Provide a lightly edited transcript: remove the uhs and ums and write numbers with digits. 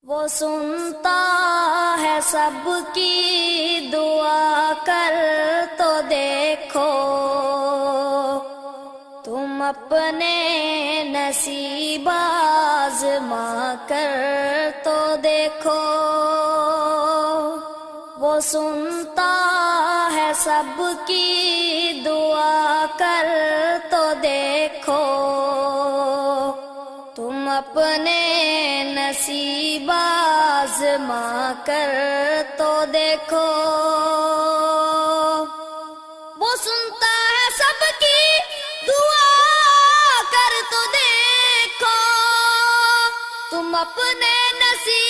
وہ سنتا ہے سب کی دعا، کر تو دیکھو تم اپنے نصیب آزما کر تو دیکھو۔ وہ سنتا ہے سب کی دعا، کر تو دیکھو تم اپنے نصیب آزما کر تو دیکھو۔ وہ سنتا ہے سب کی دعا، کر تو دیکھو تم اپنے نصیب